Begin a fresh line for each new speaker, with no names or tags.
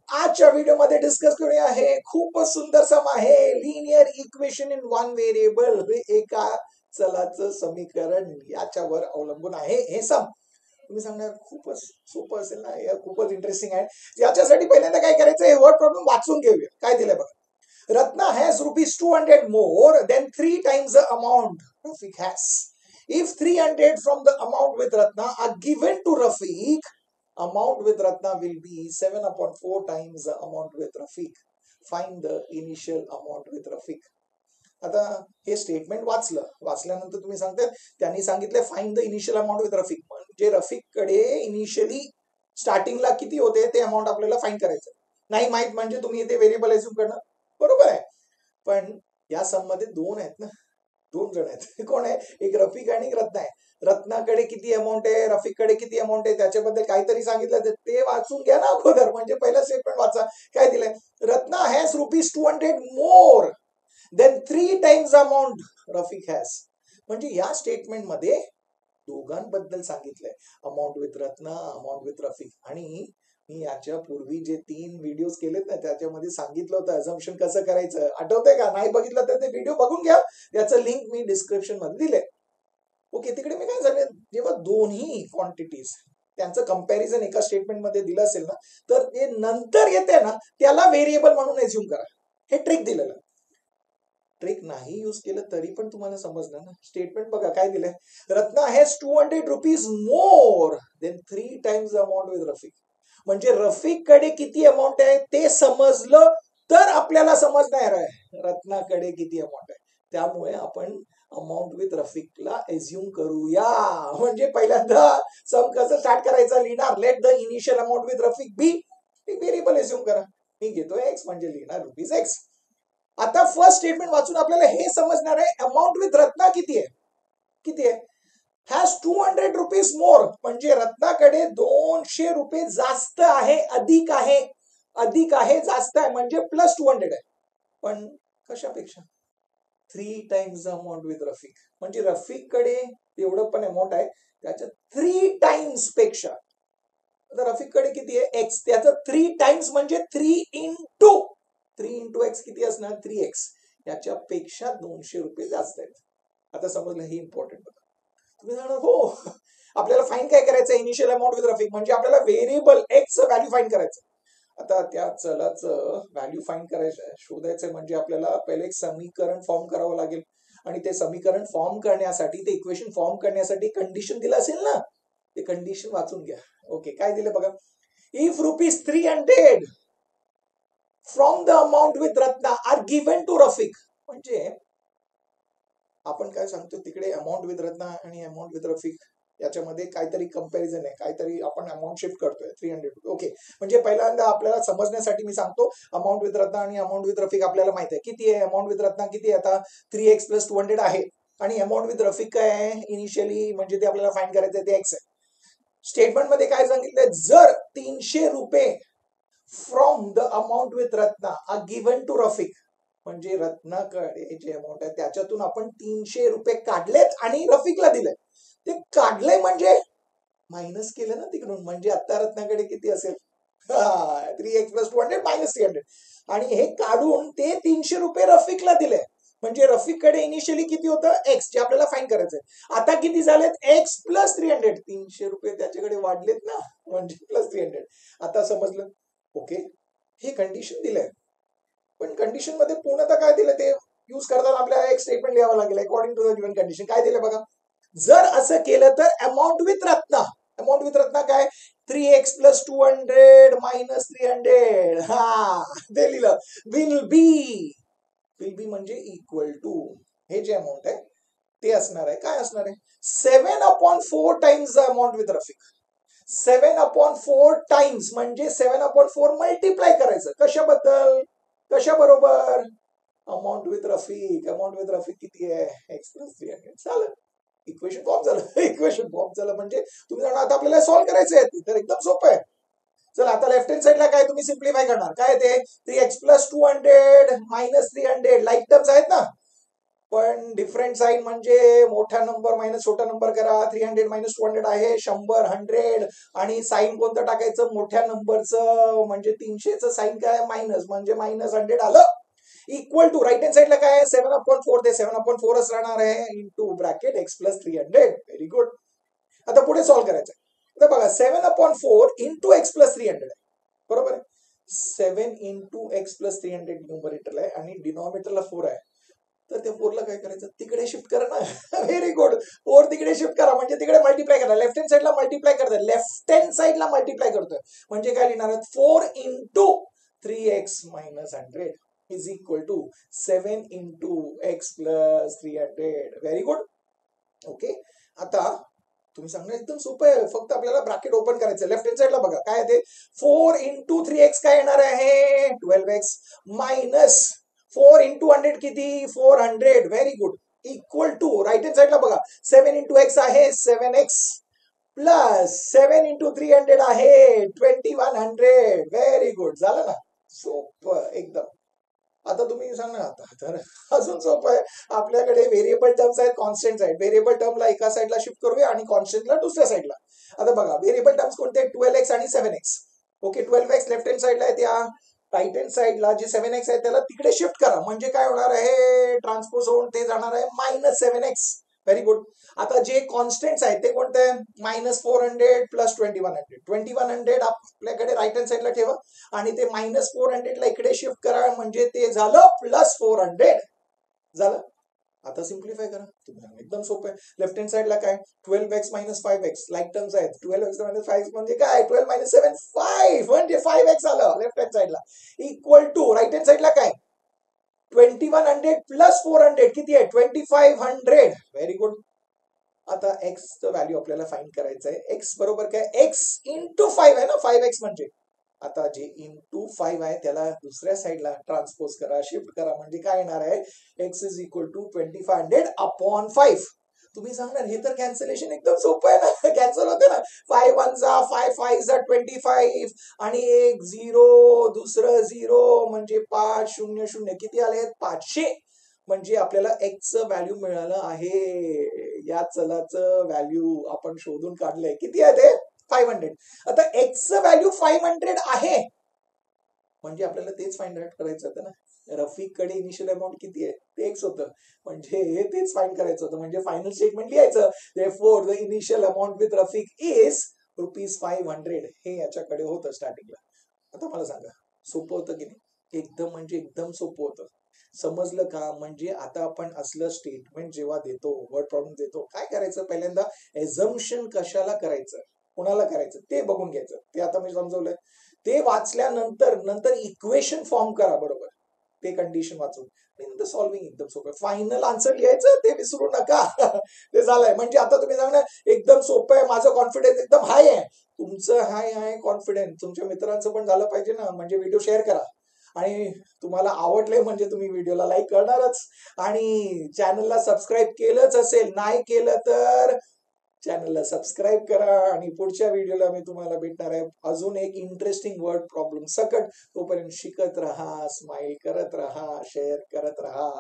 आजच्या व्हिडिओमध्ये डिस्कस करूया हे खूपच सुंदर सम आहे linear equation in one variable एका चलाचं समीकरण याच्यावर अवलंबून आहे हे सम. तुम्ही सांगणार खूपच सोपं असेल ना, हे खूपच इंटरेस्टिंग आहे. याच्यासाठी पहिल्यांदा काय करायचं, हे वर्ड प्रॉब्लेम वाचून घेऊया. काय दिलंय बघा, Ratna has rupees 200 more than 3 times the amount Rafiq has. If 300 from the amount with Ratna are given to Rafiq, amount with Ratna will be 7 upon 4 times the amount with Rafiq. Find the initial amount with Rafiq. आता हे statement वाचल्यानंतर तुम्ही सांगताय त्यांनी सांगितले find the initial amount with Rafiq, म्हणजे रफिक कडे initially स्टार्टिंगला किती होते ते अमाउंट आपल्याला फाइंड करायचं. नाही माहित म्हणजे तुम्ही ते व्हेरिएबल अज्युम करणार, बरोबर आहे. पण या सम मध्ये दोन आहेत ना, दोन जण आहेत. कोण आहे, एक रफिक आणि एक रत्ना आहे. रत्नाकडे किती अमाऊंट आहे, रफिककडे किती अमाऊंट आहे, त्याच्याबद्दल काहीतरी सांगितलं तर ते वाचून घ्या ना अगोदर. म्हणजे पहिला स्टेटमेंट वाचा. काय दिलंय, Ratna has rupees 200 more than 3 times amount Rafiq has. म्हणजे या स्टेटमेंट मध्ये दोघांबद्दल सांगितलंय, amount with Ratna, amount with Rafiq. आणि मी याच्या पूर्वी जे 3 व्हिडिओज केलेत ना त्याच्यामध्ये सांगितलं होतं अझम्पशन कसं करायचं, आठवतंय का? नाही बघितलं तर ते व्हिडिओ बघून घ्या, त्याचं लिंक मी डिस्क्रिप्शन मध्ये दिले. ओके, तिकडे मी काय सांगेन, जेव्हा दोन्ही क्वांटिटीज त्यांचं कंपॅरिझन एका स्टेटमेंट मध्ये दिलं असेल ना, तर ते नंतर येते ना त्याला व्हेरिएबल म्हणून एज्युम करा. हे ट्रिक दिलेलं. ट्रिक नाही यूज केलं तरी पण तुम्हाला समजलं ना. स्टेटमेंट बघा काय दिलंय, Ratna has 200 rupees more than 3 times amount with Rafiq. म्हणजे रफिक कडे किती अमाऊंट आहे ते समजलं तर आपल्याला समजणार आहे रत्नाकडे किती अमाऊंट आहे. त्यामुळे आपण अमाऊंट विथ रफिकला एज्युम करूया. म्हणजे पहिल्यांदा सम कसं स्टार्ट करायचं, लिहिणार let the initial amount with Rafiq B, variable assume करा. मी घेतो एक्स म्हणजे लिहिणार रुपीज एक्स. आता फर्स्ट स्टेटमेंट वाचून आपल्याला हे समजणार आहे अमाऊंट विथ रत्ना किती आहे. किती आहे, हॅज 200 रुपीज मोर, म्हणजे रत्नाकडे 200 रुपये जास्त आहे, अधिक आहे. अधिक आहे, जास्त आहे म्हणजे प्लस 200 आहे. पण कशापेक्षा, 3 टाइम्स अमाऊंट विथ रफिक. म्हणजे रफिक कडे एवढं पण अमाऊंट आहे त्याच्या 3 टाइम्स पेक्षा. आता रफिक कडे किती आहे, एक्स, त्याचं 3 टाइम्स म्हणजे 3 इंटू एक्स किती असणार, 3x. याच्यापेक्षा 200 रुपये जास्त आहेत. आता समजलं, हे इम्पॉर्टंट बघा. तुम्ही सांगणार हो आपल्याला फाईंड काय करायचं, इनिशियल अमाऊंट विथ रफिक, म्हणजे आपल्याला व्हेरिएबल एक्स व्हॅल्यू फाईंड करायचं. आता त्या चलाचं व्हॅल्यू फाईंड करायचं, शोधायचं, म्हणजे आपल्याला पहिले एक समीकरण फॉर्म करावं लागेल. आणि ते समीकरण फॉर्म करण्यासाठी, ते इक्वेशन फॉर्म करण्यासाठी कंडिशन दिलं असेल ना, ते कंडिशन वाचून घ्या. ओके, काय दिलं बघा, if rupees 300 from the amount with Ratna are given to Rafiq. म्हणजे आपण काय सांगतो तिकडे, अमाऊंट विथ रत्ना आणि अमाऊंट विथ रफिक याच्यामध्ये काहीतरी कंपॅरिझन आहे, काहीतरी आपण अमाऊंट शिफ्ट करतोय 300. ओके, म्हणजे पहिल्यांदा आपल्याला समजण्यासाठी मी सांगतो, अमाऊंट विथ रत्ना आणि अमाऊंट विथ रफिक आपल्याला माहिती आहे किती आहे. अमाऊंट विथ रत्ना किती आहे, आता 3x प्लस 200 आहे. आणि अमाऊंट विथ रफिक काय आहे इनिशियली, म्हणजे ते आपल्याला फाइंड करायचं आहे, ते एक्स आहे. स्टेटमेंट मध्ये काय सांगितलंय, जर 300 रुपये from the amount with Ratna are given to Rafiq, म्हणजे रत्नाकडे जे अमाऊंट आहे त्याच्यातून आपण 300 रुपये काढलेत आणि रफिकला दिले. ते काढले म्हणजे मायनस केलं ना तिकडून, म्हणजे आता रत्नाकडे किती असेल, 3x प्लस 200 मायनस 300. आणि हे काढून ते 300 रुपये रफिकला दिले. म्हणजे रफिककडे इनिशियली किती होतं, एक्स, जे आपल्याला फाईंड करायचंय. आता किती झालेत, एक्स प्लस 300. 300 रुपये त्याच्याकडे वाढलेत ना, म्हणजे प्लस 300. आता समजलं. ओके, हे कंडिशन दिलंय, पण कंडिशन मध्ये पूर्णतः काय दिलं ते यूज करताना आपल्याला एक स्टेटमेंट लिहावं लागेल according to the given condition. काय दिलं बघा, जर असं केलं तर amount with Ratna, amount with Ratna काय, 3x प्लस 200 मायनस 300. हा, ते लिहिलं. विल बी म्हणजे इक्वल टू, हे जे अमाऊंट आहे ते असणार आहे, काय असणार आहे, 7/4 times the amount with Rafiq. 7/4 times म्हणजे 7/4 मल्टिप्लाय करायचं. कशाबद्दल, कशा बरोबर, amount with Rafiq. Amount with Rafiq किती आहे, एक्स प्लस 300. चालेल, इक्वेशन फॉर्म झालं. इक्वेशन फॉर्म झालं म्हणजे तुम्ही जाणार आता आपल्याला सॉल्व्ह करायचं आहे, तर एकदम सोपं आहे. चला, आता लेफ्ट हँड साइडला काय तुम्ही सिम्प्लिफाय करणार, काय ते 3x plus 200 minus 300 like terms आहेत ना, पण डिफरंट साईन म्हणजे मोठा नंबर मायनस छोटा नंबर करा. 300 मायनस 200 आहे 100 100. आणि साईन कोणतं टाकायचं मोठ्या नंबरचं, म्हणजे 300चं साईन काय मायनस, म्हणजे मायनस 100 आलं. इक्वल टू राईट हँड साईडला काय आहे 7/4, ते 7/4च राहणार आहे into bracket x plus 300. Very good. आता पुढे सॉल्व्ह करायचं. आता बघा 7/4 इंटू एक्स प्लस 300 आहे, बरोबर आहे. 7 इंटू एक्स प्लस 300 न्यूमरेटरला आहे आणि डिनॉमिनेटरला 4 आहे. तर त्या 4ला काय करायचं, तिकडे शिफ्ट करा ना. Very good. 4 तिकडे शिफ्ट करा, म्हणजे तिकडे मल्टिप्लाय करा. लेफ्ट हँड साईडला मल्टिप्लाय करतोय, लेफ्ट हँड साईडला मल्टिप्लाय करतोय, म्हणजे काय लिहिणार आहे 4 into 3x minus 100 is equal to 7 into x plus 300. Very good. Okay. आता तुम्ही सांगणार एकदम सोपं आहे, फक्त आपल्याला ब्रॅकेट ओपन करायचं. लेफ्ट हँड साईडला बघा काय ते 4 इंटू 3x काय येणार आहे 12x मायनस 4 इंटू 100 किती 400. Very good. Equal to right hand साईडला बघा 7 इंटू एक्स आहे 7x प्लस 7 इंटू 300 आहे 2100. Very good. झालं ना, सोपं एकदम. आता तुम्ही सांगा आता तर अजून सोपं आहे. आपल्याकडे व्हेरिएबल टर्म्स आहेत, कॉन्स्टंट्स आहेत. व्हेरिएबल टर्मला एका साईडला शिफ्ट करूया आणि कॉन्स्टंटला दुसऱ्या साईडला. आता बघा व्हेरिएबल टर्म्स कोणते 12x आणि 7x. Okay. 12x left hand साईडला आहे, त्या राईट हँड साईडला जे 7x आहे त्याला तिकडे शिफ्ट करा, म्हणजे काय होणार आहे ट्रान्सपोज होऊन ते जाणार आहे -7x. Very good. आता जे कॉन्स्टंट्स आहेत ते कोणते -400 प्लस 2100. 2100 आपल्याकडे राईट हँड साईडला ठेवा आणि ते -400 ला इकडे शिफ्ट करा, म्हणजे ते झालं +400. झालं. आता सिम्प्लिफाय करा. तुम्ही एकदम सोपं आहे. लेफ्ट हँड साईडला काय 12x minus 5x like terms आहेत. 12x मायनस 5 म्हणजे काय 12 मायनस 7 5, म्हणजे 5x आलं लेफ्ट हँड साईडला. इक्वल टू राईट हँड साईडला काय 2100 प्लस 400 किती आहे 2500. Very good. आता एक्सचं व्हॅल्यू आपल्याला फाइंड करायचं आहे. एक्स बरोबर काय x इंटू 5 आहे ना, 5x म्हणजे. आता जे इंटू 5 आहे त्याला दुसऱ्या साईडला ट्रान्सपोज करा, शिफ्ट करा, म्हणजे काय येणार आहे x is equal to 2500 upon 5. तुम्ही सांगणार हे तर कॅन्सलेशन एकदम सोपं आहे ना, कॅन्सल होते ना. 5 1 जा 5 5 जा 25 आणि एक 0 दुसरं 0 म्हणजे 5 0 0 किती आले 500. म्हणजे आपल्याला एक्सचं व्हॅल्यू मिळालं आहे. या चलाचं व्हॅल्यू आपण शोधून काढलंय. किती आहे ते 500. आता एक्सचं व्हॅल्यू 500 आहे, म्हणजे आपल्याला तेच फाइंड आउट करायचं होतं ना. रफिककडे इनिशियल अमाऊंट किती आहे ते एक्स होतं, म्हणजे तेच फाइंड करायचं होतं. म्हणजे फायनल स्टेटमेंट लिहायचं therefore the initial amount with Rafiq is ₹500. हे याच्याकडे होतं स्टार्टिंगला. आता मला सांगा सोपं होतं की नाही. एकदम म्हणजे एकदम सोपं होतं. समजलं का. म्हणजे आता आपण असलं स्टेटमेंट जेव्हा देतो, वर्ड प्रॉब्लेम देतो, काय करायचं पहिल्यांदा एझम्पशन कशाला करायचं, कोणाला करायचं ते बघून घ्यायचं. ते आता मी समजवलंय. ते वाचल्यानंतर इक्वेशन फॉर्म करा, बरोबर. ते कंडिशन वाचून नंतर सॉल्विंग एकदम सोपं. फायनल आन्सर लिहायचं ते विसरू नका. ते झालंय. म्हणजे आता तुम्ही सांगणार एकदम सोपं आहे, माझं कॉन्फिडन्स एकदम हाय आहे. तुमचं हाय आहे कॉन्फिडन्स, तुमच्या मित्रांचं पण झालं पाहिजे ना. म्हणजे व्हिडिओ शेअर करा आणि तुम्हाला आवडले म्हणजे तुम्ही व्हिडिओला लाईक करणारच आणि चॅनलला सबस्क्राईब केलंच असेल, नाही केलं तर चॅनलला सबस्क्राईब करा. आणि पुढच्या व्हिडिओला मी तुम्हाला भेटणार आहे अजून एक इंटरेस्टिंग वर्ड प्रॉब्लेम सकट. तोपर्यंत शिकत राहा, स्माइल करत राहा, शेअर करत राहा.